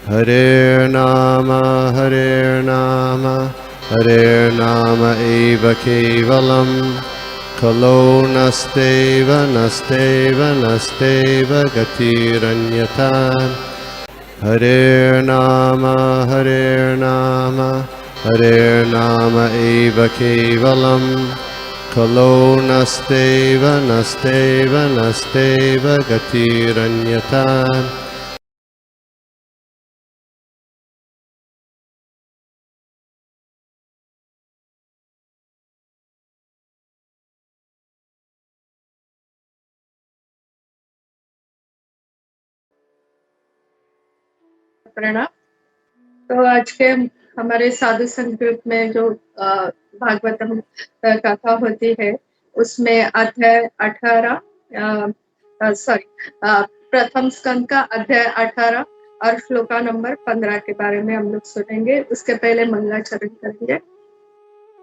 Hare Nama Hare Nama Eva Kevalam Kalo Nasteva Nasteva Nasteva Gatiranyatan Hare Nama Hare Nama Eva Kevalam Kalo Nasteva Nasteva Nasteva Gatiranyatan प्रणाम। तो आज के हमारे साधु संत group में जो भागवतम कथा होती है उसमें अध्याय 18 प्रथम स्कंद का अध्याय 18 और श्लोका नंबर 15 के बारे में हम लोग सुनेंगे। उसके पहले मंगलाचरण करेंगे।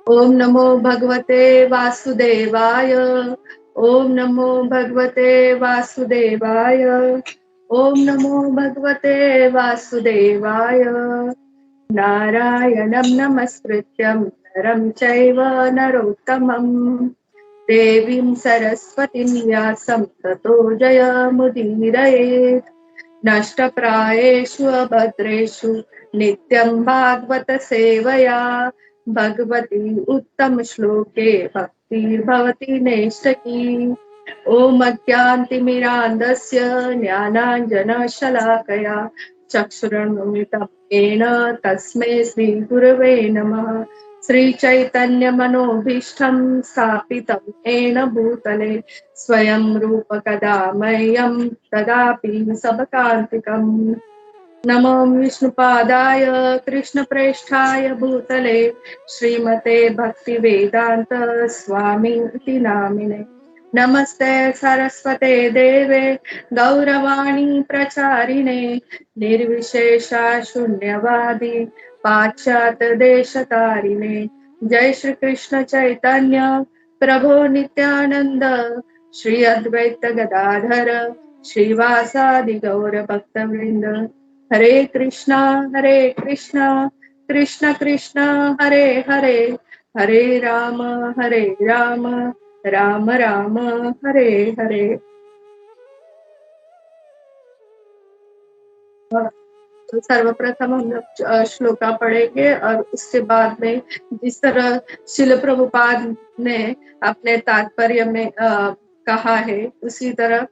ओम नमो भगवते वासुदेवाय। ओम नमो भगवते वासुदेवाय। ओम नमो भगवते वासुदेवाय। नारायणं नमस्कृत्यं नरं चैव नरोत्तमं देवीं सरस्वतीं व्यासं ततो जयमुदीरयेत्। नष्टप्रायेषु अभद्रेषु नित्यं भागवत सेवया भगवती उत्तम श्लोके भक्तिर्भवति नैष्ठकी। ओम अज्ञानतिमिरान्धस्य ज्ञानाञ्जनशलाकया चक्षुरुन्मिलितं येन तस्मै श्रीगुरवे नमः। श्रीचैतन्यमनोभीष्टं स्थापितं येन भूतले स्वयं रूप कदा मह्यं ददाति सबकान्तिकम्। नमो विष्णुपादाय कृष्णप्रेष्ठाय भूतले श्रीमते भक्तिवेदांत स्वामी इति नामिने। नमस्ते सरस्वते देवे गौरवाणी प्रचारिणे निर्विशेषा शून्यवादी पाश्चात्य देशतारिणे। जय श्री कृष्ण चैतन्य प्रभु नित्यानंद श्री अद्वैत गदाधर श्रीवासादि गौर भक्तवृंद। हरे कृष्णा कृष्ण कृष्ण हरे हरे हरे राम राम राम हरे हरे। तो सर्वप्रथम हम लोग श्लोका पढ़ेंगे और उसके बाद में जिस तरह शिल प्रभुपाद ने अपने तात्पर्य में कहा है उसी तरह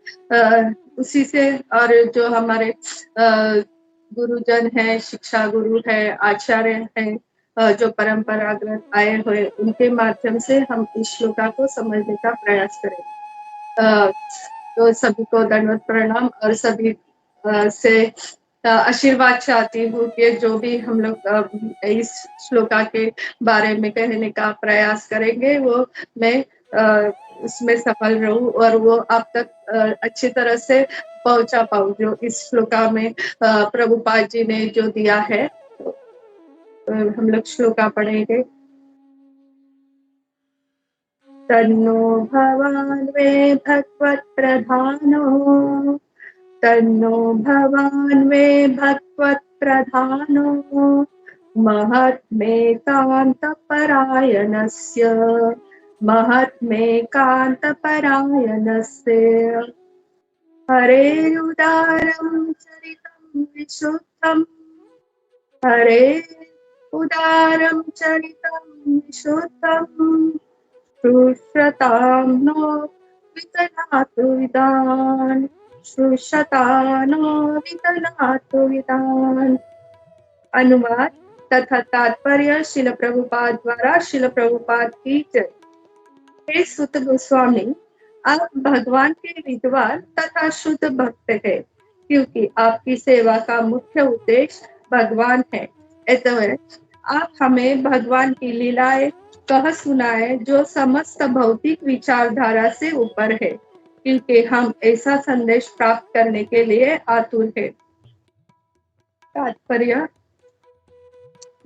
उसी से और जो हमारे गुरुजन है, शिक्षा गुरु है, आचार्य है जो परंपरागत आए हुए उनके माध्यम से हम इस श्लोका को समझने का प्रयास करें। तो सभी को दंडवत प्रणाम और सभी से आशीर्वाद चाहती हूँ कि जो भी हम लोग इस श्लोका के बारे में कहने का प्रयास करेंगे वो मैं उसमें सफल रहूं और वो आप तक अच्छी तरह से पहुंचा पाऊं जो इस श्लोका में प्रभुपाद जी ने जो दिया है। तो हम लोग श्लोका पढ़ेंगे। तन्नो भवान् वे भगवत् प्रधानो तन्नो भवान् वे भगवत् प्रधानो महत्मेकान्तपरायणस्य हरेरुदारं चरितं विशुद्धं हरे उदारं चरितं विशुद्धं शुश्रतां नो वितनातु विदान् शुश्रतानो वितनातु विदान्। अनुवाद तथा तात्पर्य शिल प्रभुपाद द्वारा शिल प्रभुपाद की जय। हे सुत गोस्वामी, आप भगवान के विद्वान तथा शुद्ध भक्त है क्योंकि आपकी सेवा का मुख्य उद्देश्य भगवान है। अतः आप हमें भगवान की लीलाएं कह सुनाए जो समस्त भौतिक विचारधारा से ऊपर है क्योंकि हम ऐसा संदेश प्राप्त करने के लिए आतुर है। तात्पर्य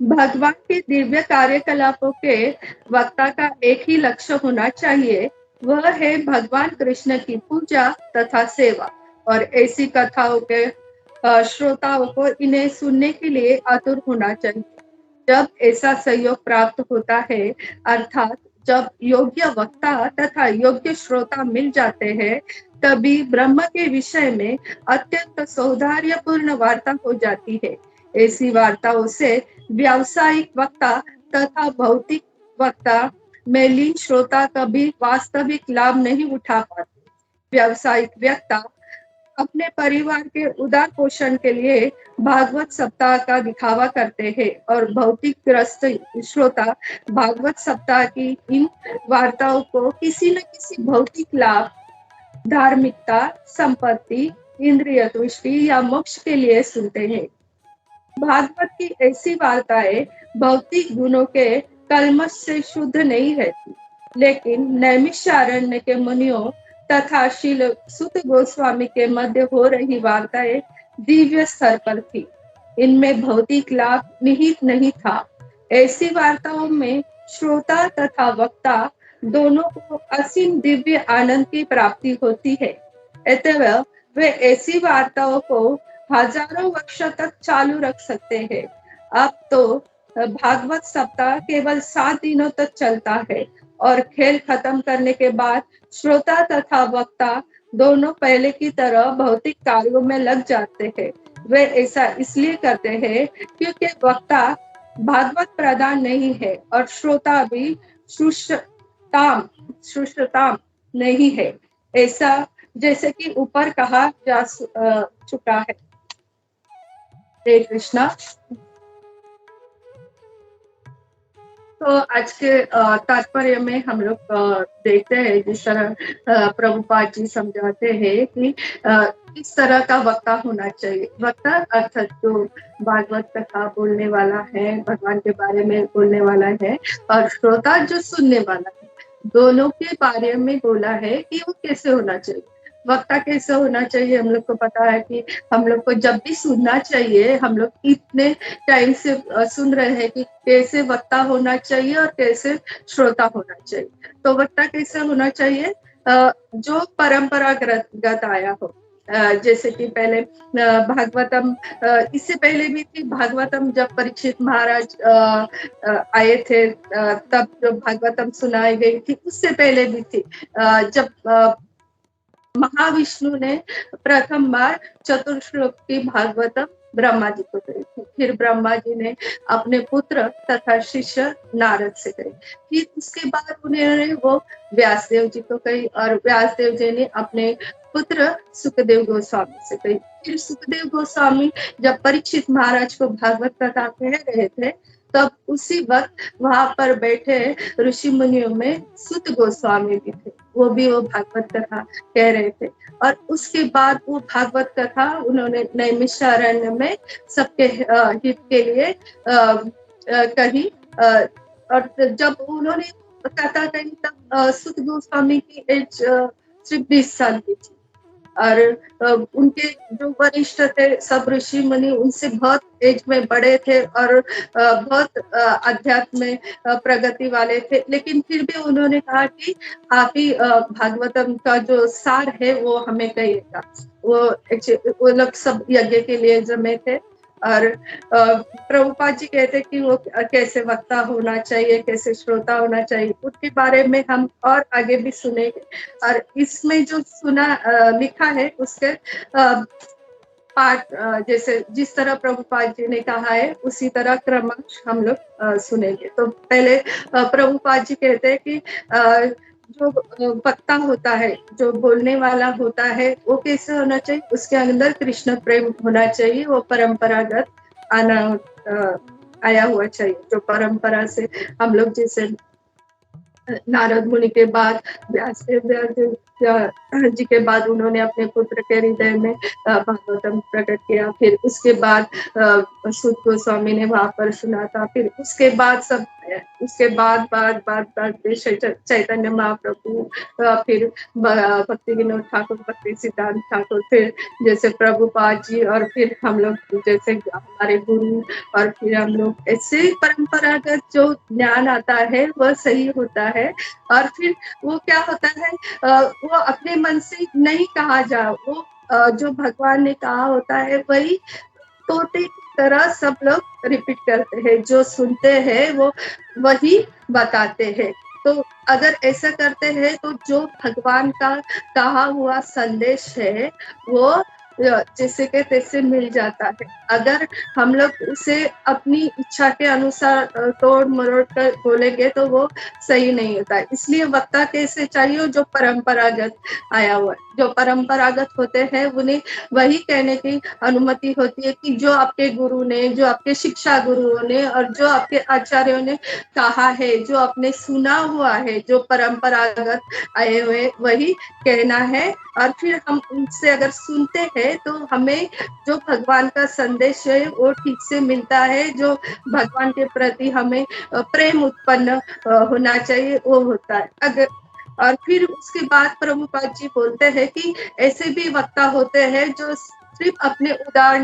भगवान के दिव्य कार्यकलापों के वक्ता का एक ही लक्ष्य होना चाहिए, वह है भगवान कृष्ण की पूजा तथा सेवा और ऐसी कथाओं के श्रोताओं को इन्हें सुनने के लिए आतुर होना चाहिए। जब ऐसा सहयोग प्राप्त होता है, अर्थात जब योग्य वक्ता तथा योग्य श्रोता मिल जाते हैं, तभी ब्रह्म के विषय में अत्यंत सौहार्दपूर्ण वार्ता हो जाती है। ऐसी वार्ताओं से व्यावसायिक वक्ता तथा भौतिक वक्ता में लीन श्रोता कभी वास्तविक लाभ नहीं उठा पाते। व्यावसायिक वक्ता अपने परिवार के उदार पोषण के लिए भागवत सप्ताह का दिखावा करते हैं और भौतिक ग्रस्त श्रोता भागवत सप्ताह की इन वार्ताओं को किसी न किसी भौतिक लाभ, धार्मिकता, संपत्ति, इंद्रिय तुष्टि या मोक्ष के लिए सुनते हैं। भागवत की ऐसी वार्ताएं भौतिक गुणों के कलमश से शुद्ध नहीं रहती, लेकिन नैमिषारण्य के मुनियों तथा शील सुत गोस्वामी के मध्य हो रही वार्ताएं दिव्य स्तर पर थी। इनमें भौतिक लाभ निहित नहीं था। ऐसी वार्ताओं में श्रोता तथा वक्ता दोनों को असीम दिव्य आनंद की प्राप्ति होती है। अतः वे ऐसी वार्ताओं को हजारों वर्ष तक चालू रख सकते हैं। अब तो भागवत सप्ताह केवल 7 दिनों तक चलता है और खेल खत्म करने के बाद श्रोता तथा वक्ता दोनों पहले की तरह भौतिक कार्यों में लग जाते हैं। वे ऐसा इसलिए करते हैं क्योंकि वक्ता भागवत प्रधान नहीं है और श्रोता भी शुष्टताम नहीं है, ऐसा जैसे कि ऊपर कहा जा चुका है। हरे कृष्णा। तो आज के तात्पर्य में हम लोग देखते हैं जिस तरह प्रभुपाद जी समझाते हैं कि किस तरह का वक्ता होना चाहिए। वक्ता अर्थात जो भागवत कथा बोलने वाला है, भगवान के बारे में बोलने वाला है, और श्रोता जो सुनने वाला है, दोनों के बारे में बोला है कि वो कैसे होना चाहिए। वक्ता कैसे होना चाहिए, हम लोग को पता है कि हम लोग को जब भी सुनना चाहिए, हम लोग इतने टाइम से सुन रहे हैं कि कैसे वक्ता होना चाहिए और कैसे श्रोता होना चाहिए। तो वक्ता कैसे होना चाहिए, जो परंपरागत आया हो। जैसे कि पहले भागवतम, इससे पहले भी थी भागवतम, जब परीक्षित महाराज आए थे तब जो भागवतम सुनाई गई थी, उससे पहले भी थी जब महाविष्णु ने प्रथम बार चतुर्श्लोक की भागवतम ब्रह्मा जी को कही थी। फिर ब्रह्मा जी ने अपने पुत्र तथा शिष्य नारद से कही। फिर उसके बाद उन्होंने वो व्यासदेव जी को कही और व्यासदेव जी ने अपने पुत्र सुखदेव गोस्वामी से कही। फिर सुखदेव गोस्वामी जब परीक्षित महाराज को भागवत कथा कह रहे थे, तब उसी वक्त वहां पर बैठे ऋषि मुनियों में सुत गोस्वामी भी थे, वो भागवत कथा कह रहे थे। और उसके बाद वो भागवत कथा उन्होंने नैमिषारण्य में सबके हित के लिए कही। और जब उन्होंने कथा कही तब सुत गोस्वामी की एज सिर्फ 20 साल की थी और उनके जो वरिष्ठ थे सब ऋषि मुनि उनसे बहुत एज में बड़े थे और बहुत अध्यात्म में प्रगति वाले थे। लेकिन फिर भी उन्होंने कहा कि आप ही भागवतम का जो सार है वो हमें कहिएगा। वो लोग सब यज्ञ के लिए जमे थे और प्रभुपाद जी कहते कि वो कैसे वक्ता होना चाहिए, कैसे श्रोता होना चाहिए, उसके बारे में हम और आगे भी सुनेंगे। और इसमें जो लिखा है उसके पाठ जैसे जिस तरह प्रभुपाद जी ने कहा है उसी तरह क्रमश हम लोग सुनेंगे। तो पहले प्रभुपाद जी कहते हैं कि जो वक्ता होता है, जो बोलने वाला होता है, वो कैसे होना चाहिए, उसके अंदर कृष्ण प्रेम होना चाहिए, वो परंपरागत आया हुआ चाहिए। जो परंपरा से हम लोग जैसे नारद मुनि के बाद व्यासदेव जी के बाद उन्होंने अपने पुत्र के हृदय में भागवतम प्रकट किया। फिर उसके बाद सूत गोस्वामी ने वहां पर सुना था। फिर उसके बाद चैतन्य महाप्रभु, फिर भक्ति विनोद ठाकुर, भक्ति सिद्धांत ठाकुर, फिर जैसे प्रभुपाद जी, और फिर हम लोग जैसे हमारे गुरु, और फिर हम लोग ऐसे परंपरागत जो ज्ञान आता है वह सही होता है। और फिर वो क्या होता है, वो अपने मन से नहीं कहा जा, वो जो भगवान ने कहा होता है वही तोते की तरह सब लोग रिपीट करते हैं, जो सुनते हैं वो वही बताते हैं। तो अगर ऐसा करते हैं तो जो भगवान का कहा हुआ संदेश है वो जैसे के तैसे मिल जाता है। अगर हम लोग उसे अपनी इच्छा के अनुसार तोड़ मरोड़ कर बोलेंगे तो वो सही नहीं होता है। इसलिए वक्ता कैसे चाहिए जो परंपरागत आया हुआ है, जो परंपरागत होते हैं उन्हें वही कहने की अनुमति होती है कि जो आपके गुरु ने, जो आपके शिक्षा गुरुओं ने और जो आपके आचार्यों ने कहा है, जो आपने सुना हुआ है, जो परंपरागत आए हुए वही कहना है। और फिर हम उनसे अगर सुनते हैं तो हमें जो भगवान का संदेश है वो ठीक से मिलता है, जो भगवान के प्रति हमें प्रेम उत्पन्न होना चाहिए वो होता है। अगर और फिर उसके बाद प्रभुपाद जी बोलते हैं कि ऐसे भी वक्ता होते हैं जो सिर्फ अपने उदार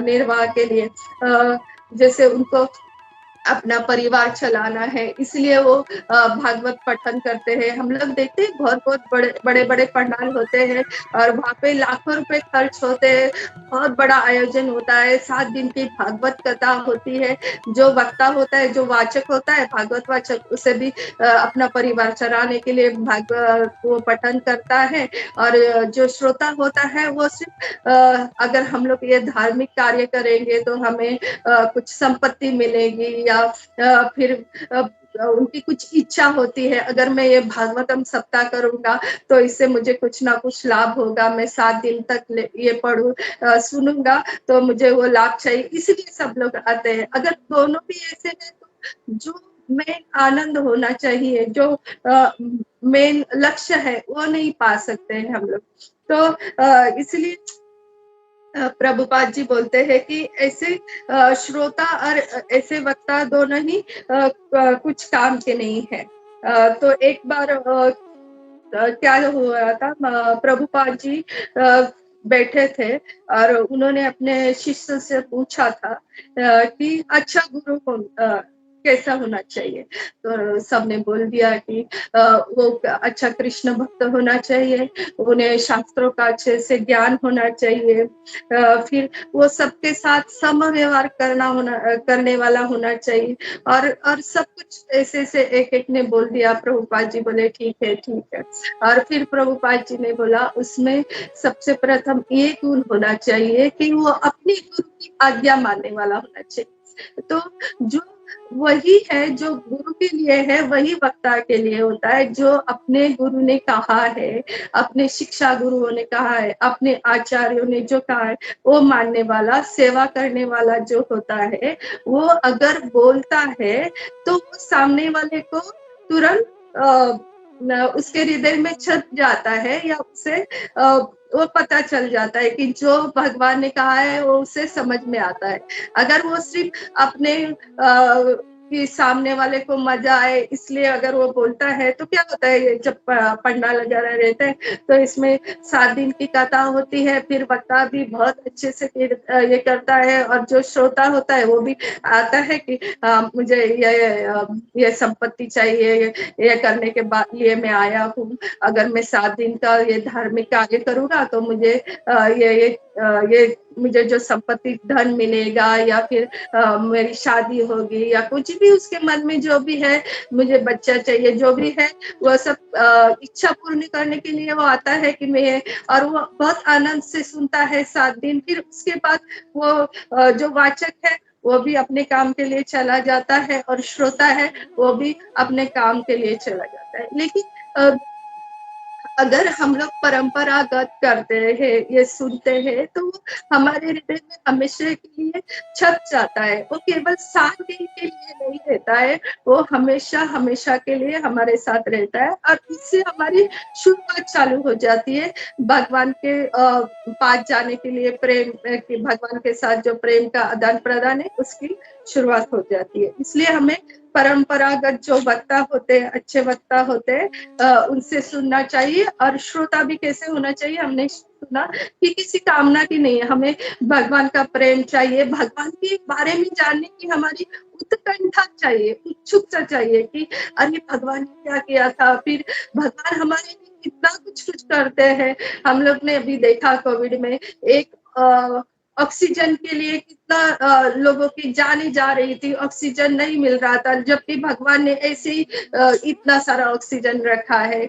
निर्वाह के लिए जैसे उनको अपना परिवार चलाना है इसलिए वो भागवत पठन करते हैं। हम लोग देखते हैं बहुत बहुत बड़े बड़े पंडाल होते हैं और वहाँ पे लाखों रुपए खर्च होते हैं, बहुत बड़ा आयोजन होता है, 7 दिन की भागवत कथा होती है। जो वक्ता होता है, जो वाचक होता है, भागवत वाचक, उसे भी अपना परिवार चलाने के लिए भागवत वो पठन करता है। और जो श्रोता होता है वो सिर्फ अगर हम लोग ये धार्मिक कार्य करेंगे तो हमें कुछ संपत्ति मिलेगी या फिर उनकी कुछ इच्छा होती है, अगर मैं ये भागवतम सप्ताह करूंगा तो इससे मुझे कुछ ना कुछ लाभ होगा, मैं 7 दिन तक ये पढ़ू सुनूंगा तो मुझे वो लाभ चाहिए, इसलिए सब लोग आते हैं। अगर दोनों भी ऐसे हैं तो जो मेन आनंद होना चाहिए, जो मेन लक्ष्य है वो नहीं पा सकते हैं हम लोग। तो इसलिए प्रभुपाद जी बोलते हैं कि ऐसे श्रोता और ऐसे वक्ता दोनों ही कुछ काम के नहीं है। तो एक बार क्या हुआ था, प्रभुपाद जी बैठे थे और उन्होंने अपने शिष्य से पूछा था कि अच्छा गुरु कैसा होना चाहिए। तो सबने बोल दिया कि वो अच्छा कृष्ण भक्त होना चाहिए, उन्हें शास्त्रों का अच्छे से ज्ञान होना चाहिए, फिर वो सबके साथ सम व्यवहार करने वाला होना चाहिए। और सब कुछ ऐसे से एक एक ने बोल दिया। प्रभुपाद जी बोले ठीक है ठीक है। और फिर प्रभुपाद जी ने बोला उसमें सबसे प्रथम ये गुण होना चाहिए कि वो अपने गुरु की आज्ञा मानने वाला होना चाहिए। तो जो वही है जो गुरु के लिए है वही वक्ता के लिए होता है। जो अपने गुरु ने कहा है, अपने शिक्षा गुरुओं ने कहा है, अपने आचार्यों ने जो कहा है वो मानने वाला, सेवा करने वाला जो होता है, वो अगर बोलता है तो सामने वाले को तुरंत उसके हृदय में छप जाता है या उसे वो पता चल जाता है कि जो भगवान ने कहा है वो उसे समझ में आता है। अगर वो सिर्फ अपने कि सामने वाले को मजा आए इसलिए अगर वो बोलता है तो क्या होता है, जब पंडाल वगैरह रहते हैं तो इसमें 7 दिन की कथा होती है, फिर वक्ता भी बहुत अच्छे से ये करता है और जो श्रोता होता है वो भी आता है कि मुझे ये संपत्ति चाहिए, ये करने के बाद ये मैं आया हूँ, अगर मैं 7 दिन का ये धार्मिक कार्य करूंगा तो मुझे ये मुझे जो संपत्ति धन मिलेगा या फिर मेरी शादी होगी या कुछ भी उसके मन में जो भी है, मुझे बच्चा चाहिए, जो भी है वो सब इच्छा पूर्ण करने के लिए वो आता है कि मैं, और वो बहुत आनंद से सुनता है 7 दिन। फिर उसके बाद वो जो वाचक है वो भी अपने काम के लिए चला जाता है और श्रोता है वो भी अपने काम के लिए चला जाता है। लेकिन अगर हम लोग परंपरागत करते हैं, ये सुनते हैं, तो हमारे हृदय में हमेशा के लिए छप जाता है। वो केवल 7 दिन के लिए नहीं रहता है, वो हमेशा हमेशा के लिए हमारे साथ रहता है और इससे हमारी शुरुआत चालू हो जाती है भगवान के पास जाने के लिए। प्रेम कि भगवान के साथ जो प्रेम का आदान प्रदान है उसकी शुरुआत हो जाती है। इसलिए हमें परंपरागत जो वक्ता होते हैं, अच्छे वक्ता होते हैं, उनसे सुनना चाहिए। और श्रोता भी कैसे होना चाहिए, हमने सुना कि किसी कामना की नहीं है, हमें भगवान का प्रेम चाहिए, भगवान के बारे में जानने की हमारी उत्कंठा चाहिए, उत्सुकता चाहिए कि अरे भगवान ने क्या किया था, फिर भगवान हमारे लिए कितना कुछ कुछ करते हैं। हम लोग ने अभी देखा कोविड में एक ऑक्सीजन के लिए कितना लोगों की जानें जा रही थी, ऑक्सीजन नहीं मिल रहा था, जबकि भगवान ने ऐसे ही इतना सारा ऑक्सीजन रखा है।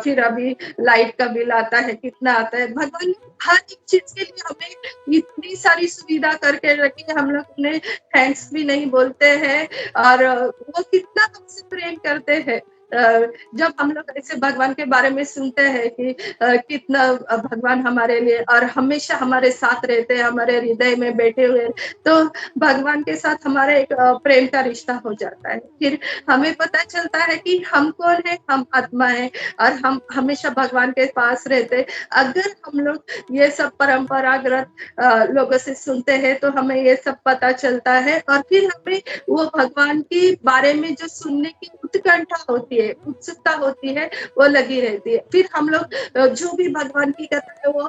फिर अभी लाइट का बिल आता है, कितना आता है। भगवान ने हर एक चीज के लिए हमें इतनी सारी सुविधा करके रखी है, हम लोग उन्हें थैंक्स भी नहीं बोलते हैं। और वो कितना हमसे प्रेम करते हैं। जब हम लोग ऐसे भगवान के बारे में सुनते हैं कि कितना भगवान हमारे लिए और हमेशा हमारे साथ रहते हैं, हमारे हृदय में बैठे हुए, तो भगवान के साथ हमारा एक प्रेम का रिश्ता हो जाता है। फिर हमें पता चलता है कि हम कौन है, हम आत्मा है और हम हमेशा भगवान के पास रहते। अगर हम लोग ये सब परंपरागत लोगों से सुनते हैं तो हमें ये सब पता चलता है, और फिर हमें वो भगवान के बारे में जो सुनने की उत्कंठा होती है, उत्सुकता होती है, वो लगी रहती है। फिर हम लोग जो भी भगवान की कथा है वो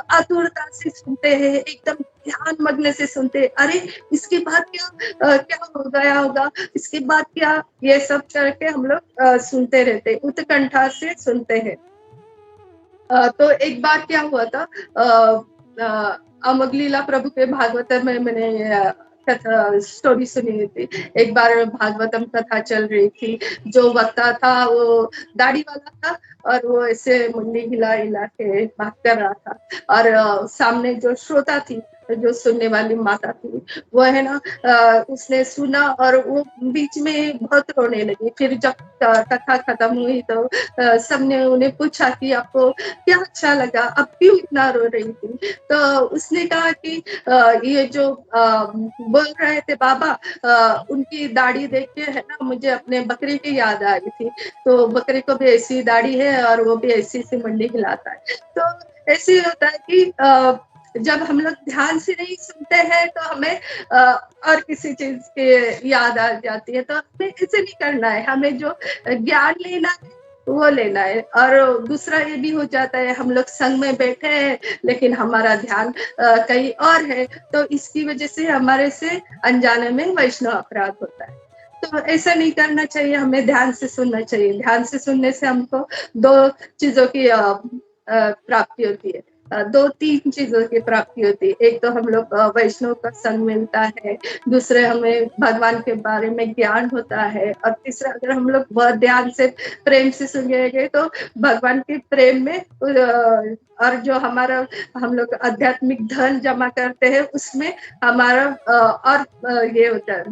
आतुरता से सुनते हैं, एकदम ध्यान मग्न से सुनते हैं। अरे इसके बाद क्या हो गया होगा, इसके बाद क्या, ये सब करके हम लोग सुनते रहते हैं, उत्कंठा से सुनते हैं। तो एक बार क्या हुआ था, अमगलीला प्रभु के भागवतम में मैंने कथा स्टोरी सुनी थी। एक बार भागवतम कथा चल रही थी, जो वक्ता था वो दाढ़ी वाला था और वो ऐसे मुंडी हिला हिला के बात कर रहा था। और सामने जो श्रोता थी, जो सुनने वाली माता थी, वो है ना, उसने सुना और वो बीच में बहुत रोने लगी। फिर जब कथा खत्म हुई तो सबने उन्हें पूछा कि आपको क्या अच्छा लगा, अब क्यों इतना रो रही थी। तो उसने कहा कि ये जो बोल रहे थे बाबा, उनकी दाढ़ी देख के है ना मुझे अपने बकरी की याद आ रही थी। तो बकरी को भी ऐसी दाढ़ी है और वो भी ऐसी सी मंडी हिलाता है। तो ऐसे ही होता है कि जब हम लोग ध्यान से नहीं सुनते हैं तो हमें और किसी चीज की याद आ जाती है। तो हमें ऐसे नहीं करना है, हमें जो ज्ञान लेना है वो लेना है। और दूसरा ये भी हो जाता है, हम लोग संग में बैठे हैं लेकिन हमारा ध्यान कहीं और है, तो इसकी वजह से हमारे से अनजाने में वैष्णव अपराध होता है। तो ऐसा नहीं करना चाहिए, हमें ध्यान से सुनना चाहिए। ध्यान से सुनने से हमको दो चीजों की प्राप्ति होती है, दो तीन चीजों की प्राप्ति होती है। एक तो हम लोग वैष्णव का संग मिलता है, दूसरे हमें भगवान के बारे में ज्ञान होता है, और तीसरा अगर हम लोग बहुत ध्यान से प्रेम से सुनेंगे तो भगवान के प्रेम में और जो हमारा हम लोग आध्यात्मिक धन जमा करते हैं उसमें हमारा और ये होता है,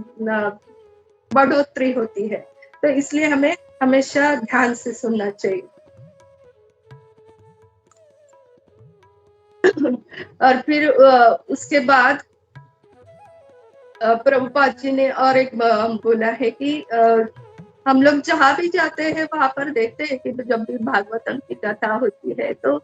बढ़ोतरी होती है। तो इसलिए हमें हमेशा ध्यान से सुनना चाहिए। और फिर उसके बाद प्रभुपाद जी ने और एक बोला है कि हम लोग जहाँ भी जाते हैं वहां पर देखते हैं कि जब भी भागवतम की कथा होती है तो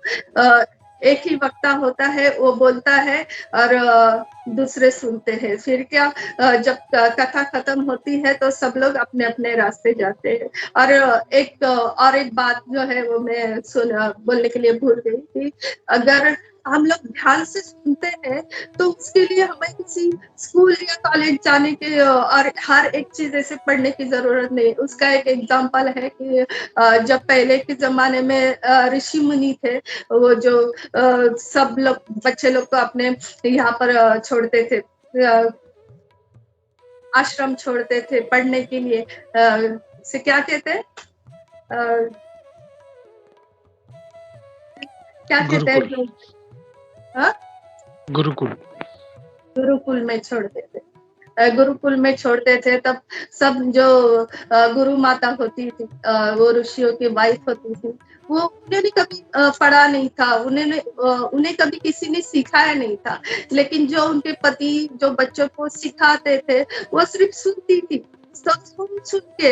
एक ही वक्ता होता है, वो बोलता है और दूसरे सुनते हैं। फिर क्या, जब कथा खत्म होती है तो सब लोग अपने अपने रास्ते जाते हैं। और एक बात जो है वो मैं बोलने के लिए भूल गई कि अगर हम लोग ध्यान से सुनते हैं तो उसके लिए हमें किसी स्कूल या कॉलेज जाने के और हर एक चीज ऐसे पढ़ने की जरूरत नहीं। उसका एक एग्जांपल है कि जब पहले के जमाने में ऋषि मुनि थे, वो जो सब लोग बच्चे लोग को अपने यहाँ पर छोड़ते थे, आश्रम छोड़ते थे पढ़ने के लिए। से क्या कहते हैं, क्या कहते हैं, गुरुकुल गुरुकुल में छोड़ते थे। गुरुकुल में छोड़ते थे तब सब जो गुरु माता होती थी, वो ऋषियों की वाइफ होती थी, वो उन्होंने कभी पढ़ा नहीं था, उन्हें कभी किसी ने सिखाया नहीं था। लेकिन जो उनके पति जो बच्चों को सिखाते थे वो सिर्फ सुनती थी। सुन के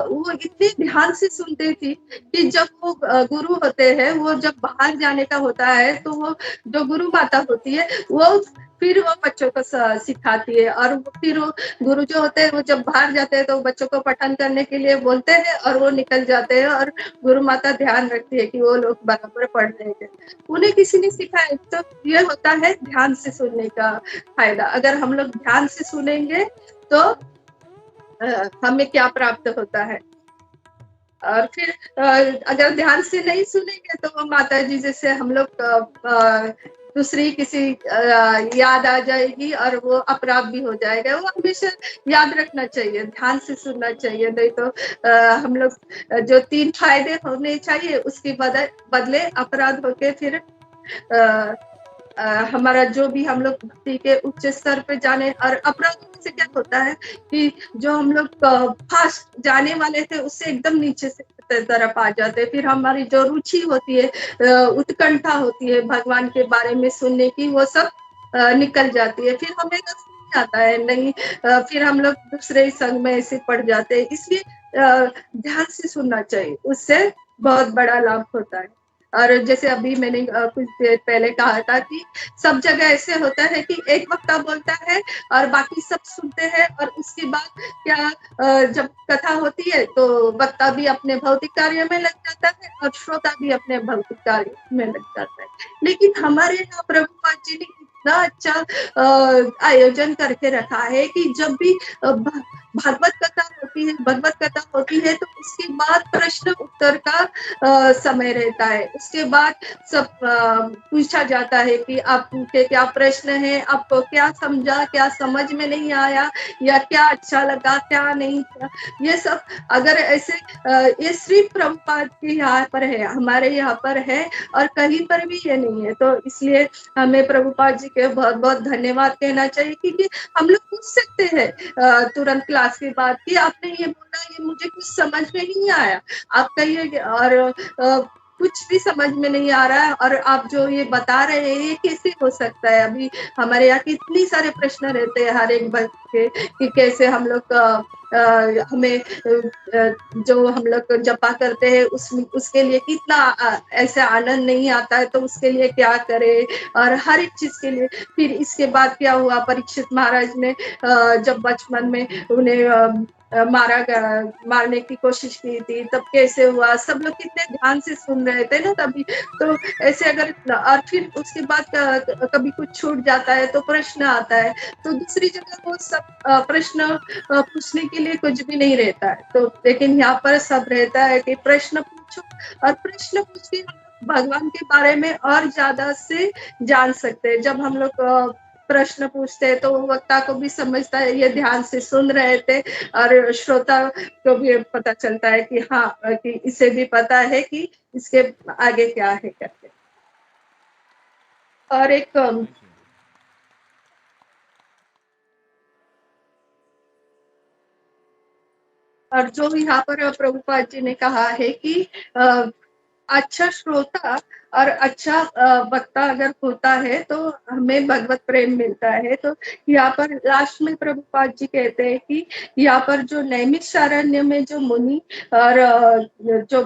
वो इतने ध्यान से सुनते थी कि जब वो गुरु होते हैं, वो जब बाहर जाने का होता है तो वो जो गुरु माता होती है वो फिर वो बच्चों को सिखाती है। और फिर वो गुरु जो होते हैं वो जब बाहर जाते हैं तो बच्चों को पठन करने के लिए बोलते हैं और वो निकल जाते हैं, और गुरु माता ध्यान रखती है कि वो लोग बराबर पढ़ रहे हैं। उन्हें किसी ने सिखाया। तो ये होता है ध्यान से सुनने का फायदा। अगर हम लोग ध्यान से सुनेंगे तो हमें क्या प्राप्त होता है। और फिर अगर ध्यान से नहीं सुनेंगे तो वो माता जी जैसे हम लोग दूसरी किसी याद आ जाएगी और वो अपराध भी हो जाएगा। वो हमेशा याद रखना चाहिए, ध्यान से सुनना चाहिए, नहीं तो हम लोग जो 3 फायदे होने चाहिए उसके बदले अपराध होके फिर अ, हमारा जो भी हम लोग भक्ति के उच्च स्तर पे जाने और अपराधों से क्या होता है कि जो हम लोग फास्ट जाने वाले थे उससे एकदम नीचे से तरफ आ जाते हैं। फिर हमारी जो रुचि होती है, उत्कंठा होती है भगवान के बारे में सुनने की, वो सब निकल जाती है। फिर हमें रस नहीं आता है, नहीं फिर हम लोग दूसरे संग में ऐसे पड़ जाते हैं। इसलिए ध्यान से सुनना चाहिए, उससे बहुत बड़ा लाभ होता है। और जैसे अभी मैंने कुछ देर पहले कहा था कि सब जगह ऐसे होता है कि एक वक्ता बोलता है और बाकी सब सुनते हैं, और उसके बाद क्या जब कथा होती है तो वक्ता भी अपने भौतिक कार्य में लग जाता है और श्रोता भी अपने भौतिक कार्य में लग जाता है। लेकिन हमारे यहाँ प्रभुपाद जी ने इतना अच्छा आयोजन करके रखा है कि जब भी भागवत कथा होती है तो उसके बाद प्रश्न उत्तर का समय रहता है। उसके बाद सब पूछा जाता है कि आपके क्या प्रश्न है, आपको क्या समझा, क्या समझ में नहीं आया, या क्या अच्छा लगा, क्या नहीं किया। ये सब अगर ऐसे ये सिर्फ प्रभुपाद के यहाँ पर है, हमारे यहाँ पर है और कहीं पर भी ये नहीं है। तो इसलिए हमें प्रभुपाद जी के बहुत बहुत धन्यवाद कहना चाहिए, क्योंकि हम लोग पूछ सकते हैं तुरंत क्लास के बाद कि आपने ये बोला, ये मुझे कुछ समझ में नहीं आया, आप कहिए। और कुछ भी समझ में नहीं आ रहा है और आप जो ये बता रहे हैं ये कैसे हो सकता है। अभी हमारे यहाँ कितनी सारे प्रश्न रहते हैं हर एक बच्चे के कि कैसे हम लोग हमें जो हम लोग जपा करते हैं उसके लिए कितना ऐसा आनंद नहीं आता है, तो उसके लिए क्या करे, और हर एक चीज के लिए। फिर इसके बाद क्या हुआ, परीक्षित महाराज ने जब बचपन में उन्हें मारने की कोशिश की थी, तब कैसे हुआ, सब लोग कितने ध्यान से सुन रहे थे ना तभी। तो ऐसे अगर और फिर उसके बाद कभी कुछ छूट जाता है तो प्रश्न आता है, तो दूसरी जगह वो सब प्रश्न पूछने के लिए कुछ भी नहीं रहता है। तो लेकिन यहाँ पर सब रहता है कि प्रश्न पूछो, और प्रश्न पूछ के हम लोग भगवान के बारे में और ज्यादा से जान सकते हैं। जब हम लोग प्रश्न पूछते हैं तो वक्ता को भी समझता है ये ध्यान से सुन रहे थे, और श्रोता को भी पता चलता है कि हाँ, कि इसे भी पता है कि इसके आगे क्या है करके। और एक और जो यहाँ पर प्रभुपाद जी ने कहा है कि अच्छा श्रोता और अच्छा वक्ता अगर होता है तो हमें भगवत प्रेम मिलता है। तो यहाँ पर लास्ट में प्रभुपाद जी कहते हैं कि यहाँ पर जो नैमिषारण्य में जो मुनि और जो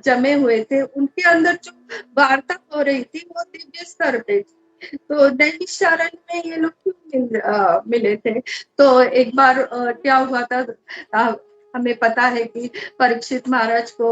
जमे हुए थे उनके अंदर जो वार्ता हो रही थी वो दिव्य स्तर पे थी। तो नैमिषारण्य में ये लोग क्यों मिले थे? तो एक बार क्या हुआ था, हमें पता है कि परीक्षित महाराज को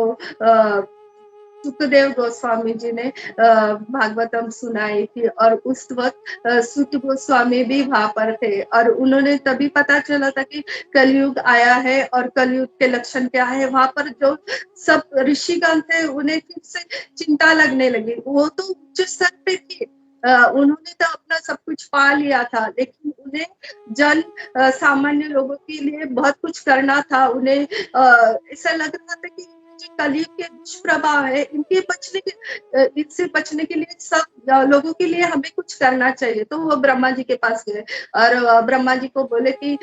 सुखदेव गोस्वामी जी ने भागवतम सुनाई थी, और उस वक्त सुत गोस्वामी भी वहां पर थे, और उन्होंने तभी पता चला था कि कलयुग आया है और कलयुग के लक्षण क्या है। वहां पर जो सब ऋषिगण थे उन्हें फिर से चिंता लगने लगी। वो तो उच्च स्तर पे थे, उन्होंने तो अपना सब कुछ पा लिया था, लेकिन उन्हें जन सामान्य लोगों के लिए बहुत कुछ करना था। उन्हें ऐसा लग रहा था कि जो कलयुग के दुष्प्रभाव है इनसे बचने के लिए सब लोगों के लिए हमें कुछ करना चाहिए। तो वो ब्रह्मा जी के पास गए और ब्रह्मा जी को बोले कि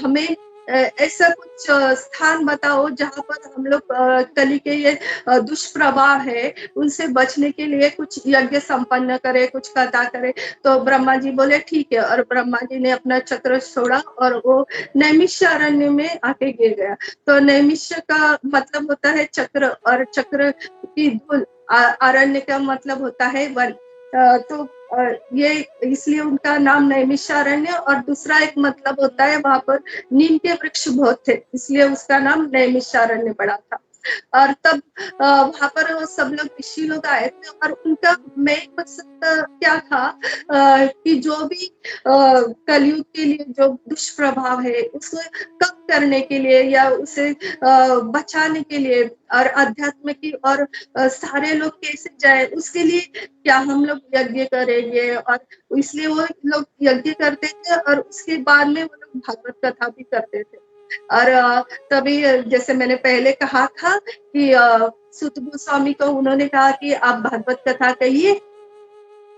हमें ऐसा कुछ स्थान बताओ जहाँ पर हम लोग कली के ये दुष्प्रभाव है उनसे बचने के लिए कुछ यज्ञ संपन्न करे, कुछ कथा करे। तो ब्रह्मा जी बोले ठीक है, और ब्रह्मा जी ने अपना चक्र छोड़ा और वो नैमिषारण्य में आके गिर गया। तो नैमिष्य का मतलब होता है चक्र, और चक्र की धूल, अरण्य का मतलब होता है वन। तो ये इसलिए उनका नाम नैमिषारण्य, और दूसरा एक मतलब होता है वहां पर नीम के वृक्ष बहुत थे, इसलिए उसका नाम नैमिषारण्य पड़ा था। और तब वहां पर वो सब लोग ऋषि लोग आए थे और उनका मेन मकसद क्या था कि जो भी कलयुग के लिए जो दुष्प्रभाव है उसको कम करने के लिए या उसे बचाने के लिए और अध्यात्म की और सारे लोग कैसे जाए उसके लिए क्या हम लोग यज्ञ करेंगे और इसलिए वो लोग यज्ञ करते थे और उसके बाद में वो लोग भागवत कथा भी करते थे। और तभी जैसे मैंने पहले कहा था कि सुत गोस्वामी को उन्होंने कहा कि आप भागवत कथा कहिए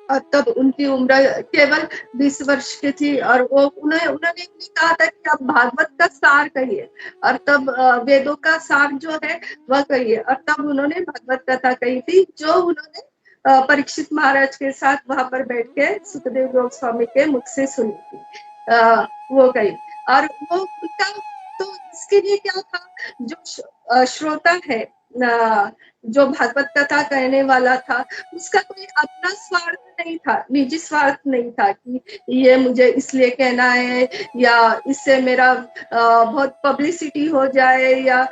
और तब उनकी उम्र केवल 20 वर्ष की थी और वो उन्होंने कहा था कि आप भागवत का सार कहिए और तब वेदों का सार जो है वह कहिए और तब उन्होंने भागवत कथा कही थी जो उन्होंने परीक्षित महाराज के साथ वहां पर बैठ के सुखदेव गोस्वामी के मुख से सुनी थी। वो कही और वो उनका तो इसके लिए क्या था जो श्रोता है जो भागवत कथा कहने वाला था उसका कोई अपना स्वार्थ नहीं था, निजी स्वार्थ नहीं था कि ये मुझे इसलिए कहना है या इससे मेरा बहुत पब्लिसिटी हो जाए या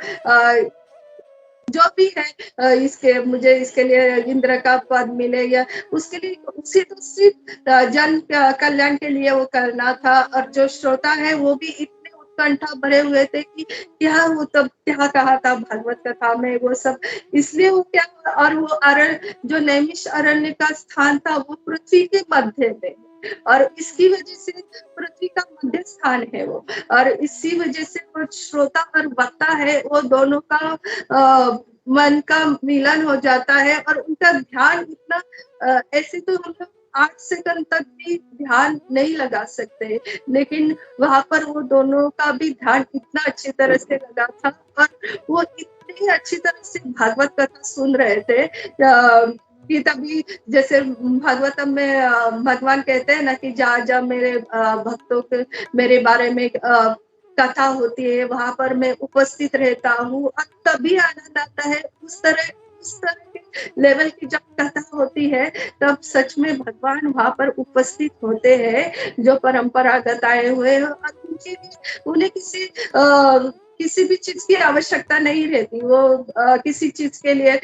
जो भी है इसके मुझे इसके लिए इंद्र का पद मिले या उसके लिए उसे तो सिर्फ जन कल्याण के लिए वो करना था। और जो श्रोता है वो भी इतने उत्कंठा भरे हुए थे कि क्या वो तब क्या कहा था भागवत कथा में वो सब, इसलिए वो क्या और वो अरण्य जो नैमिष अरण्य का स्थान था वो पृथ्वी के मध्य में और इसकी वजह से पृथ्वी का मध्य स्थान है वो और इसी वजह से वो श्रोता और वक्ता है वो दोनों का मन का मिलन हो जाता है और उनका ध्यान इतना ऐसे तो हम लोग 8 सेकंड तक भी ध्यान नहीं लगा सकते लेकिन वहां पर वो दोनों का भी ध्यान इतना अच्छी तरह से लगा था और वो इतनी अच्छी तरह से भागवत कथा सुन रहे थे कि तभी जैसे भागवतम में भगवान कहते हैं ना कि जा जा मेरे भक्तों के मेरे बारे में कथा होती है वहां पर मैं उपस्थित रहता हूँ और तभी आनंद आता है। उस तरह के लेवल की जब कथा होती है तब सच में भगवान वहां पर उपस्थित होते हैं जो परंपरागत आए हुए हैं और उन्हें किसी भी चीज की आवश्यकता नहीं रहती, वो किसी चीज के लिए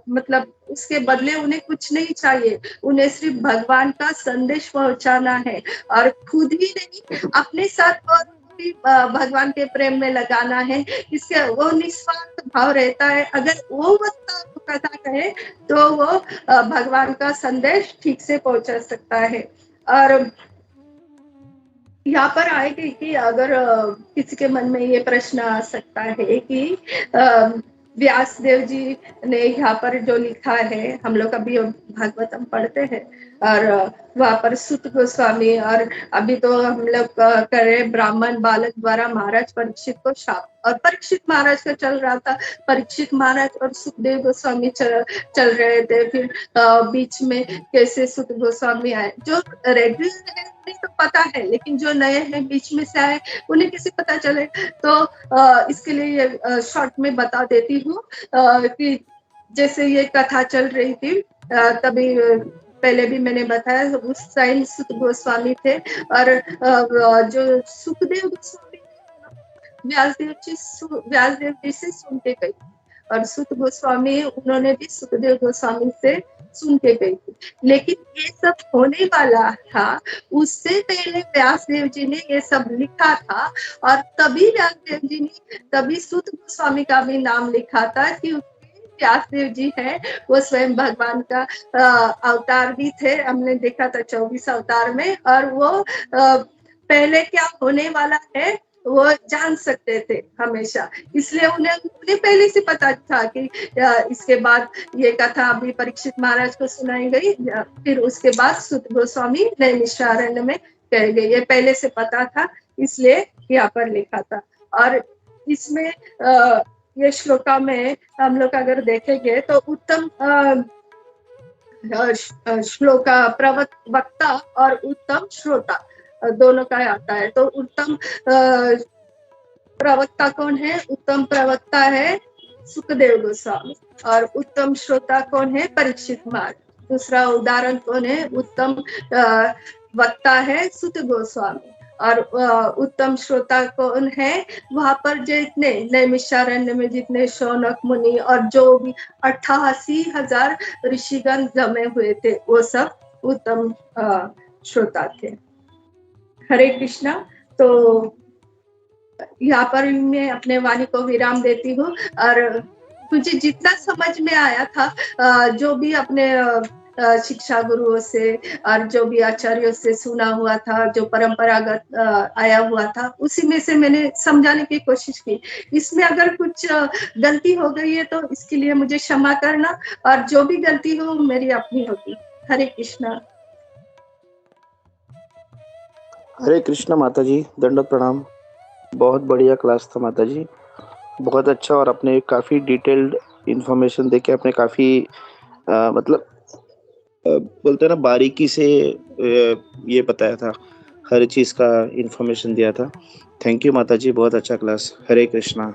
मतलब उसके बदले उन्हें कुछ नहीं चाहिए, उन्हें सिर्फ भगवान का संदेश पहुंचाना है और खुद ही नहीं अपने साथ और भी भगवान के प्रेम में लगाना है। इससे वो निस्वार्थ भाव रहता है। अगर वो वक्ता कथा कहे तो वो भगवान का संदेश ठीक से पहुंचा सकता है। और यहाँ पर आएगी कि अगर किसी के मन में ये प्रश्न आ सकता है कि व्यास देव जी ने यहाँ पर जो लिखा है, हम लोग अभी भागवतम पढ़ते हैं और वहां पर सुत गोस्वामी और अभी तो हम लोग कर रहे ब्राह्मण बालक द्वारा महाराज परीक्षित को शाप और परीक्षित महाराज का चल रहा था, परीक्षित महाराज और सुखदेव गोस्वामी चल रहे थे। फिर बीच में कैसे सुत गोस्वामी आए, जो रेगुलर है उन्हें तो पता है लेकिन जो नए हैं बीच में से आए उन्हें कैसे पता चले, तो इसके लिए ये शॉर्ट में बता देती हूँ कि जैसे ये कथा चल रही थी तभी पहले भी मैंने बताया उस टाइम सुत गोस्वामी थे और जो सुखदेव गोस्वामी व्यासदेव जी से सुन के गई और सुत गोस्वामी उन्होंने भी सुखदेव गोस्वामी से सुन के गई थी। लेकिन ये सब होने वाला था उससे पहले व्यासदेव जी ने ये सब लिखा था और तभी व्यासदेव जी ने तभी सुत गोस्वामी का भी नाम लिखा था कि व्यासदेव जी है वो स्वयं भगवान का अवतार भी थे। हमने देखा था 24 अवतार में और वो पहले क्या होने वाला है वो जान सकते थे हमेशा, इसलिए उन्हें पहले से पता था कि इसके बाद ये कथा अभी परीक्षित महाराज को सुनाई गई, फिर उसके बाद सुत गोस्वामी नैमिषारण्य में कह गए, ये पहले से पता था इसलिए यहाँ पर लिखा था। और इसमें ये श्लोका में हम लोग अगर देखेंगे तो उत्तम श्लोका प्रवक्ता और उत्तम श्रोता दोनों का आता है। तो उत्तम प्रवक्ता कौन है? उत्तम प्रवक्ता है सुखदेव गोस्वामी और उत्तम श्रोता कौन है? परीक्षित महाराज। दूसरा उदाहरण कौन है? उत्तम वक्ता है सुत गोस्वामी और उत्तम श्रोता कौन है, वहां पर जितने नैमिषारण्य में जितने शौनक मुनि और जो भी 88,000 ऋषिगण जमे हुए थे, वो सब उत्तम श्रोता थे। हरे कृष्णा। तो यहाँ पर मैं अपने वाणी को विराम देती हूँ, और मुझे जितना समझ में आया था, जो भी अपने शिक्षा गुरुओं से और जो भी आचार्यों से सुना हुआ था, जो परंपरागत आया हुआ था, उसी में से मैंने समझाने की कोशिश की। इसमें अगर कुछ गलती हो गई है तो इसके लिए मुझे क्षमा करना, और जो भी गलती हो मेरी अपनी होगी। हरे कृष्णा। हरे कृष्णा माता जी, दंडवत प्रणाम। बहुत बढ़िया क्लास था माता जी, बहुत अच्छा। और आपने काफ़ी डिटेल्ड इंफॉर्मेशन देके आपने काफ़ी मतलब बोलते हैं ना, बारीकी से ये बताया था, हर चीज़ का इंफॉर्मेशन दिया था। थैंक यू माता जी, बहुत अच्छा क्लास। हरे कृष्णा।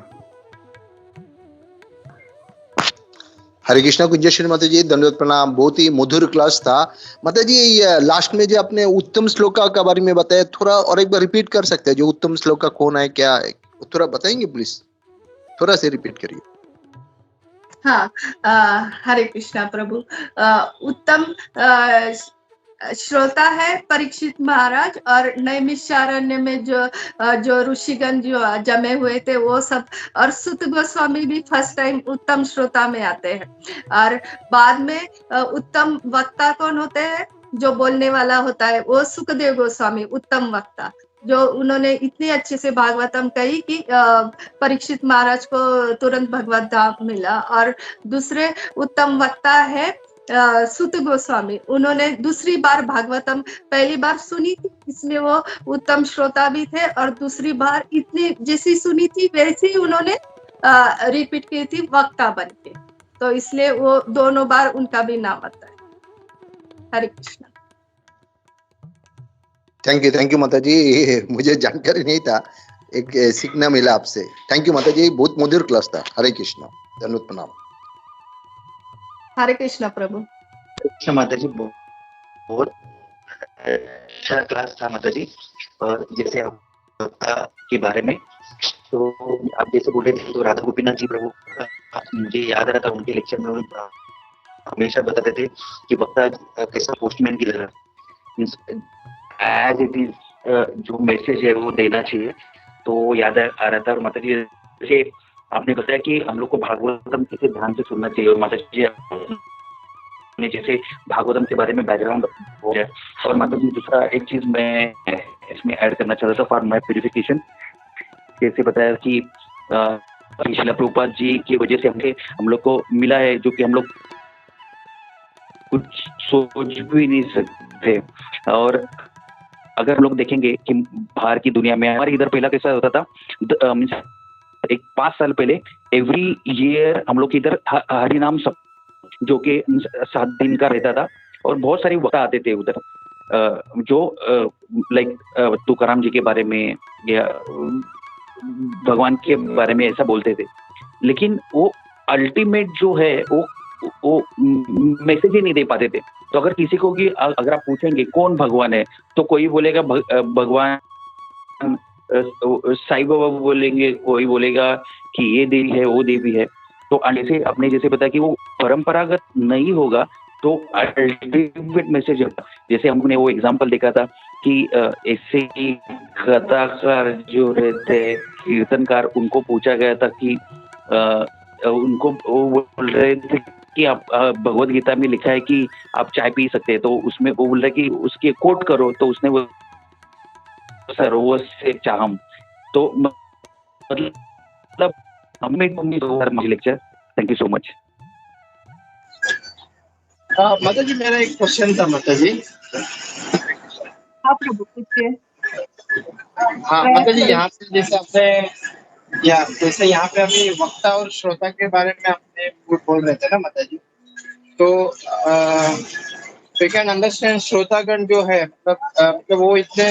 हरे कृष्णा कुंजेश्वरी माता जी, दंडवत प्रणाम। बहुत ही मधुर क्लास था माता जी। लास्ट में जो आपने उत्तम श्लोका के बारे में बताया, थोड़ा और एक बार रिपीट कर सकते हैं? जो उत्तम श्लोका कौन है, क्या है, थोड़ा बताएंगे प्लीज? थोड़ा से रिपीट करिए। हाँ, हरे कृष्णा प्रभु। उत्तम श्रोता है परीक्षित महाराज, और नैमिषारण्य में जो ऋषिगण जो जमे हुए थे वो सब, और सुत गोस्वामी भी फर्स्ट टाइम उत्तम श्रोता में आते हैं। और बाद में उत्तम वक्ता कौन होते हैं, जो बोलने वाला होता है, वो सुखदेव गोस्वामी उत्तम वक्ता, जो उन्होंने इतनी अच्छे से भागवतम कही कि परीक्षित महाराज को तुरंत भगवत धाम मिला। और दूसरे उत्तम वक्ता है सुत गोस्वामी, उन्होंने दूसरी बार भागवतम पहली बार सुनी थी, इसमें वो उत्तम श्रोता भी थे, और दूसरी बार इतनी जैसी सुनी थी वैसी ही उन्होंने रिपीट की थी वक्ता बन के, तो इसलिए वो दोनों बार उनका भी नाम आता है। हरे कृष्णा। थैंक यू माता जी, मुझे जानकारी नहीं था, एक सीखना मिला आपसे। थैंक यू माता जी, बहुत मधुर क्लास था। हरे कृष्णा, दंडवत प्रणाम। हरे कृष्णा प्रभु। अच्छा माता जी, बहुत अच्छा क्लास था माता जी। और जैसे आपका के बारे में, तो आप जैसे बोले थे, तो राधा गोपीनाथ जी प्रभु मुझे याद रहा था, उनके लेक्चर में हमेशा बताते थे कि वक्ता कैसा पोस्टमैन की तरह एज इट इज जो मैसेज है वो देना चाहिए। तो याद आ रहा था। और माता जी, जैसे आपने बताया कि हम लोग को भागवतम कैसे ध्यान से सुनना चाहिए, और माता जी ने जैसे भागवतम के बारे में बैकग्राउंड हो गया। और माता जी, दूसरा एक चीज मैं इसमें ऐड करना चाहता था, फॉर माय प्यूरिफिकेशन। जैसे बताया कि श्रील प्रभुपाद जी की वजह से हम लोग को मिला है, जो कि हम लोग कुछ सोच भी नहीं सकते। और अगर हम लोग देखेंगे कि बाहर की दुनिया में, हमारे इधर पहला कैसा होता था, एक 5 साल पहले एवरी ईयर हम लोग इधर हरिनाम सब, जो कि 7 दिन का रहता था, और बहुत सारे वक्ता आते थे उधर, जो लाइक तुकाराम जी के बारे में या भगवान के बारे में ऐसा बोलते थे। लेकिन वो अल्टीमेट जो है वो मैसेज ही नहीं दे पाते थे। तो अगर किसी को कि अगर आप पूछेंगे कौन भगवान है, तो कोई बोलेगा भगवान साईं बाबा बोलेंगे, कोई बोलेगा कि ये देवी है, वो देवी है। तो जैसे आपने जैसे बताया कि वो परंपरागत नहीं होगा, तो अल्टीमेट मैसेज होगा। जैसे हमने वो एग्जांपल देखा था कि ऐसे ही कथाकार जो रहते हैं, कीर्तनकार, उनको पूछा गया था कि उनको वो बोल रहे थे कि आप भगवत गीता में लिखा है कि आप चाय पी सकते हैं, तो उसमें वो बोल रहे कि उसके कोट करो, तो उसने वो सरोवर से चाहम। तो मतलब हमें lecture. Thank you so much. माता जी, मेरा एक क्वेश्चन था माता जी। हाँ प्रभु, पूछिए। हाँ माता जी, यहाँ पे जैसे आपने जैसे यहाँ पे अभी वक्ता और श्रोता के बारे में आपने बोल रहे थे ना माता जी, तो वी कैन अंडरस्टैंड श्रोतागण जो है, मतलब वो इतने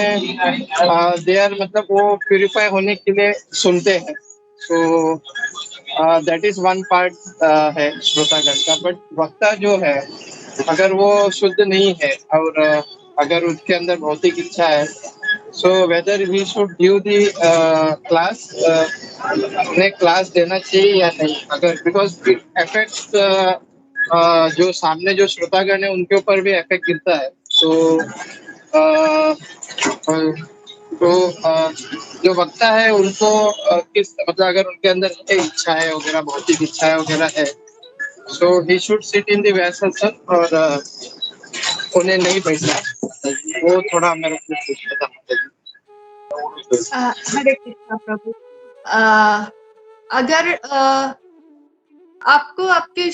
दे आर, मतलब वो प्यूरिफाई होने के लिए सुनते हैं। So that is one part है श्रोतागण का। बट वक्ता जो है, अगर वो शुद्ध नहीं है और अगर उसके अंदर भौतिक इच्छा है, So whether we should give the class, अपने क्लास देना चाहिए या नहीं, अगर बिकॉज इट अफेक्ट्स जो सामने जो श्रोतागण है उनके ऊपर भी इफेक्ट गिरता है। तो जो वक्ता है उनको किस मतलब अगर उनके अंदर इच्छा है वगैरह, भौतिक इच्छा वगैरह है, so he should sit in the vessel और उन्हें नहीं बैठना, वो थोड़ा मेरे को पूछना था। हरे कृष्णा प्रभु। अगर आपको आपके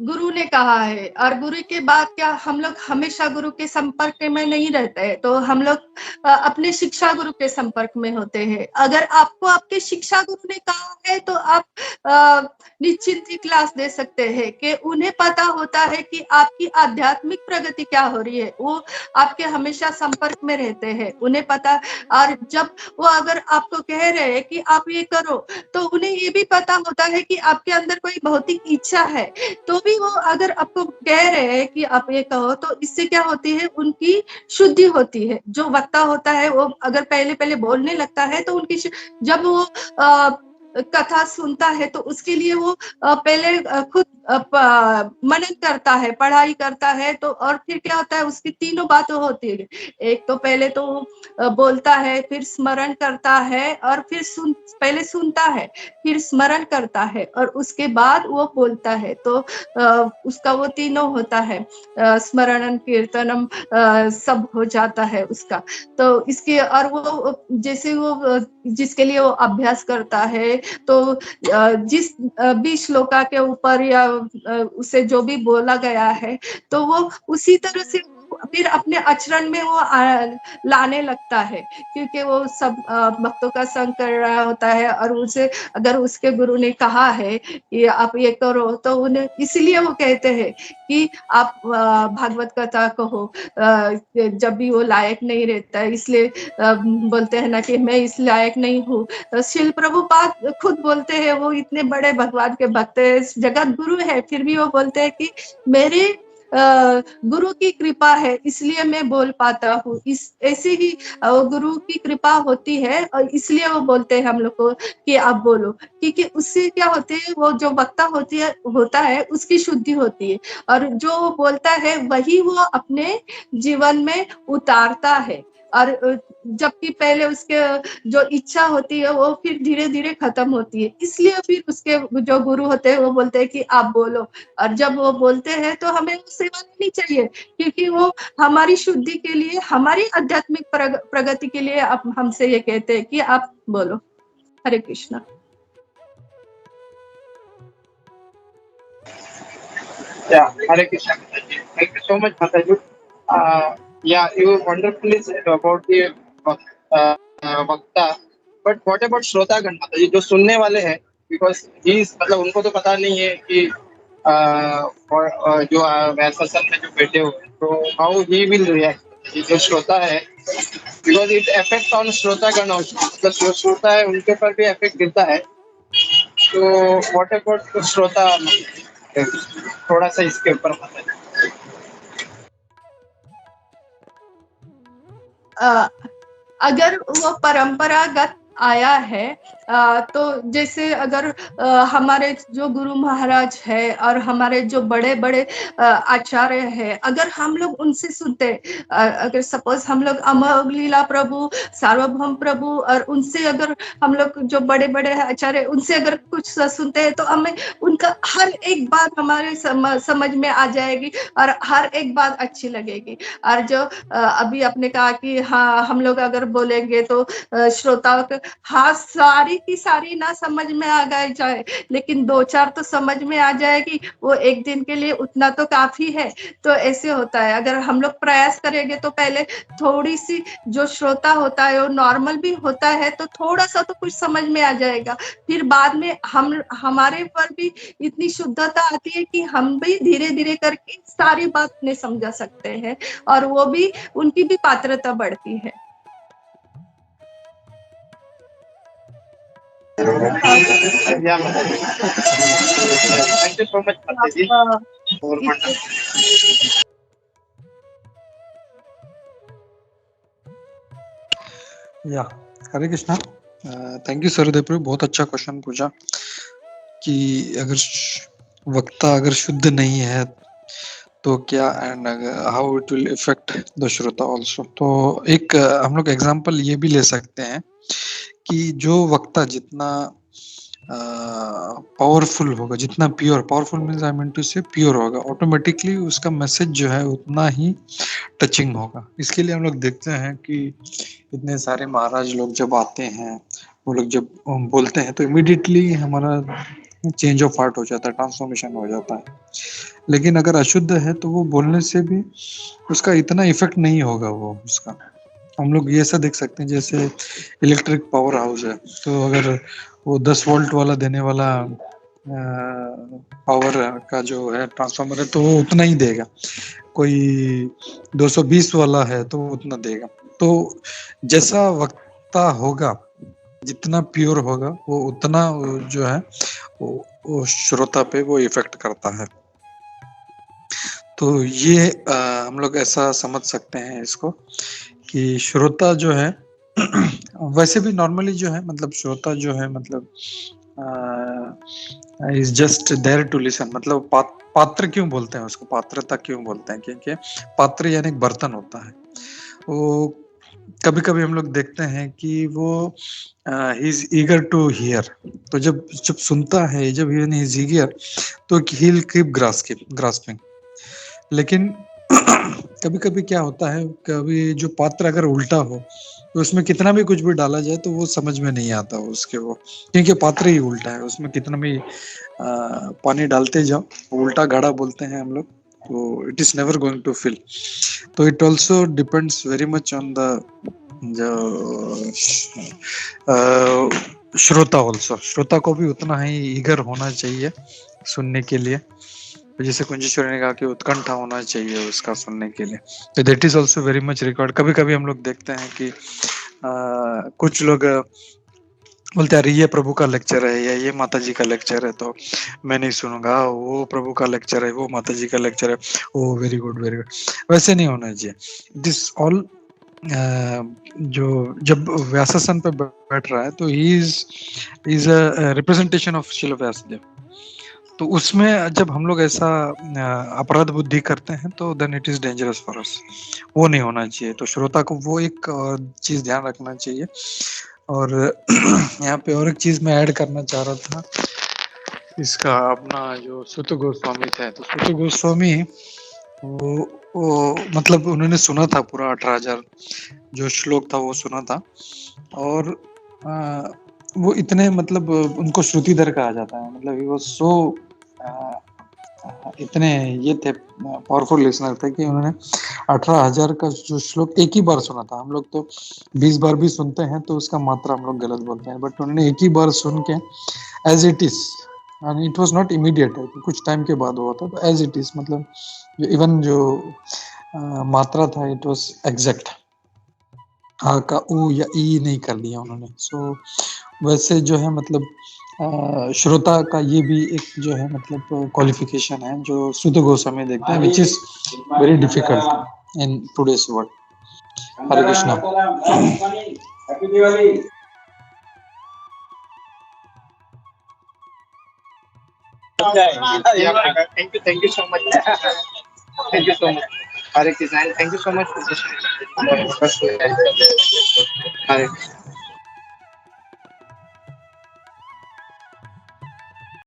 गुरु ने कहा है और गुरु के बाद क्या हम लोग हमेशा गुरु के संपर्क में नहीं रहते हैं, तो हम लोग अपने शिक्षा गुरु के संपर्क में होते हैं। अगर आपको आपके शिक्षा गुरु ने कहा है तो आप निश्चिंत ही क्लास दे सकते हैं कि उन्हें पता होता है कि आपकी आध्यात्मिक प्रगति क्या हो रही है, वो आपके हमेशा संपर्क में रहते हैं, उन्हें पता। और जब वो अगर आपको कह रहे हैं कि आप ये करो, तो उन्हें ये भी पता होता है कि आपके अंदर कोई भौतिक इच्छा है, तो भी वो अगर आपको कह रहे हैं कि आप ये कहो, तो इससे क्या होती है, उनकी शुद्धि होती है। जो वक्ता होता है वो अगर पहले पहले बोलने लगता है तो उनकी जब वो कथा सुनता है तो उसके लिए वो पहले खुद मनन करता है, पढ़ाई करता है, तो और फिर क्या होता है, उसकी तीनों बातें होती है। एक तो पहले तो बोलता है, फिर स्मरण करता है, और फिर पहले सुनता है, फिर स्मरण करता है, और उसके बाद वो बोलता है। तो उसका वो तीनों होता है, स्मरणम कीर्तनम सब हो जाता है उसका। तो इसके और वो जैसे वो जिसके लिए वो अभ्यास करता है, तो जिस भी श्लोका के ऊपर या उसे जो भी बोला गया है, तो वो उसी तरह से फिर अपने आचरण में वो लाने लगता है, क्योंकि वो सब भक्तों का संग कर रहा होता है। और उसे अगर उसके गुरु ने कहा है कि आप ये करो, तो उन्हें इसलिए वो कहते हैं कि आप भागवत कथा कहो, जब भी वो लायक नहीं रहता है, इसलिए बोलते हैं ना कि मैं इस लायक नहीं हूँ। शिल प्रभुपाद खुद बोलते हैं, वो इतने बड़े भगवान के भक्त है, जगत गुरु है, फिर भी वो बोलते हैं कि मेरे गुरु की कृपा है इसलिए मैं बोल पाता हूँ। इस ऐसे ही गुरु की कृपा होती है, और इसलिए वो बोलते हैं हम लोग को कि आप बोलो, क्योंकि उससे क्या होते है, वो जो वक्ता होता है उसकी शुद्धि होती है, और जो वो बोलता है वही वो अपने जीवन में उतारता है। और जबकि पहले उसके जो इच्छा होती है वो फिर धीरे धीरे खत्म होती है, इसलिए फिर उसके जो गुरु होते हैं वो बोलते हैं कि आप बोलो। और जब वो बोलते हैं तो हमें सेवा लेनी चाहिए, क्योंकि वो हमारी शुद्धि के लिए, हमारी आध्यात्मिक प्रगति के लिए हमसे ये कहते हैं कि आप बोलो। हरे Krishna. Hare Krishna, Mataji. Thank you so much, Mataji. Yeah, you wonderfully said about the वक्ता, but what about श्रोतागण माताजी, जो सुनने वाले हैं, because he मतलब उनको तो पता नहीं है कि जो सत्संग में जो बैठे हुए हैं, तो how he will react, जो श्रोता है, because it affects on श्रोतागण also, मतलब जो श्रोता है उनके ऊपर भी इफेक्ट गिरता है। तो what about श्रोता, थोड़ा सा इसके ऊपर अगर वो परंपरागत आया है, तो जैसे अगर हमारे जो गुरु महाराज है और हमारे जो बड़े बड़े आचार्य है, अगर हम लोग उनसे सुनते, अगर सपोज हम लोग अमर लीला प्रभु, सार्वभौम प्रभु, और उनसे अगर हम लोग जो बड़े बड़े आचार्य उनसे अगर कुछ सुनते हैं, तो हमें उनका हर एक बात हमारे समझ में आ जाएगी और हर एक बात अच्छी लगेगी। और जो अभी आपने कहा कि हाँ हम लोग अगर बोलेंगे तो श्रोताओं को हाँ सारी की सारी ना समझ में आ गए जाए, लेकिन 2-4 तो समझ में आ जाएगी, वो एक दिन के लिए उतना तो काफी है। तो ऐसे होता है, अगर हम लोग प्रयास करेंगे तो पहले थोड़ी सी जो श्रोता होता है वो नॉर्मल भी होता है, तो थोड़ा सा तो कुछ समझ में आ जाएगा। फिर बाद में हमारे पर भी इतनी शुद्धता आती है कि हम भी धीरे धीरे करके सारी बात नहीं समझा सकते हैं, और वो भी उनकी भी पात्रता बढ़ती है। Thank you so much, Mataji. या हरे कृष्णा। थैंक यू सरोदय प्रभु, बहुत अच्छा क्वेश्चन पूछा कि अगर वक्ता अगर शुद्ध नहीं है तो क्या, and how it will effect the श्रोता ऑल्सो। तो एक हम लोग एग्जांपल ये भी ले सकते हैं कि जो वक्ता जितना पावरफुल होगा, जितना pure, powerful means I mean to say pure होगा, ऑटोमेटिकली उसका मैसेज जो है उतना ही टचिंग होगा। इसके लिए हम लोग देखते हैं कि इतने सारे महाराज लोग जब आते हैं, वो लोग जब बोलते हैं तो इमिडिएटली हमारा चेंज ऑफ हार्ट हो जाता है, ट्रांसफॉर्मेशन हो जाता है। लेकिन अगर अशुद्ध है तो वो बोलने से भी उसका इतना इफेक्ट नहीं होगा। वो उसका हम लोग ये ऐसा देख सकते हैं जैसे इलेक्ट्रिक पावर हाउस है, तो अगर वो 10 वोल्ट वाला देने वाला पावर का जो है ट्रांसफार्मर है तो वो उतना ही देगा। कोई 220 वाला है तो वो उतना देगा। तो जैसा वक्ता होगा, जितना प्योर होगा, वो उतना जो है वो श्रोता पे वो इफेक्ट करता है। तो ये हम लोग ऐसा समझ सकते हैं इसको कि श्रोता जो है वैसे भी नॉर्मली जो है, मतलब श्रोता जो है, मतलब is just there to listen. मतलब पात्र क्यों बोलते हैं उसको, पात्रता क्यों बोलते हैं, क्योंकि पात्र यानी एक बर्तन होता है। वो कभी कभी हम लोग देखते हैं कि वो he is eager to hear. तो जब जब सुनता है, जब ही इज ईगर, तो ही विल कीप ग्रास्पिंग। लेकिन कभी कभी क्या होता है, कभी जो पात्र अगर उल्टा हो तो उसमें कितना भी कुछ भी डाला जाए तो वो समझ में नहीं आता उसके, वो क्योंकि पात्र ही उल्टा है, उसमें कितना भी पानी डालते जाओ, उल्टा घड़ा बोलते हैं हम लोग, तो it is never going to fill. तो it also depends very much on the जो श्रोता ऑल्सो। श्रोता को भी उतना ही ईगर होना चाहिए सुनने के लिए, जैसे कुंजेश्वरी ने कहा कि उत्कंठा होना चाहिए उसका सुनने के लिए। तो that is also very much required. कभी कभी हम लोग देखते हैं कि कुछ लोग बोलते हैं अरे ये प्रभु का लेक्चर है या ये माता जी का लेक्चर है तो मैं नहीं सुनूंगा, वो प्रभु का लेक्चर है, वो माता जी का लेक्चर है, ओ वेरी गुड वेरी गुड। वैसे नहीं होना चाहिए। दिस ऑल जो जब व्यासासन पे बैठ रहा है तो he is a representation of Srila Vyasadev. तो उसमें जब हम लोग ऐसा अपराध बुद्धि करते हैं तो then it is dangerous for us. वो नहीं होना चाहिए। तो श्रोता को वो एक चीज ध्यान रखना चाहिए। और यहाँ पे और एक चीज मैं ऐड करना चाह रहा था, इसका अपना जो सुत गोस्वामी थे, तो सुत गोस्वामी वो मतलब उन्होंने सुना था पूरा 18,000 जो श्लोक था वो सुना था। और वो इतने मतलब उनको श्रुतिधर कहा जाता है, मतलब वो सो इतने ये थे, पावरफुल लिसनर थे कि उन्होंने 18,000 का जो श्लोक एक ही बार सुना था। हम लोग तो 20 बार भी सुनते हैं तो उसका मात्रा हम लोग गलत बोलते हैं, बट उन्होंने एक ही बार सुन के as it is, and it was not immediate, कुछ टाइम के बाद हुआ था, तो एज इट इज मतलब इवन जो मात्रा था इट वाज एग्जैक्ट, आ का ऊ या ई नहीं कर दिया उन्होंने। सो वैसे जो है मतलब श्रोता का ये भी एक जो है मतलब क्वालिफिकेशन है जो सुत गोस्वामी देखते हैं, which is very difficult in today's world. Hare Krishna. Thank you so much. Thank you so much. Hare Krishna. Thank you so much for this. Hare Krishna.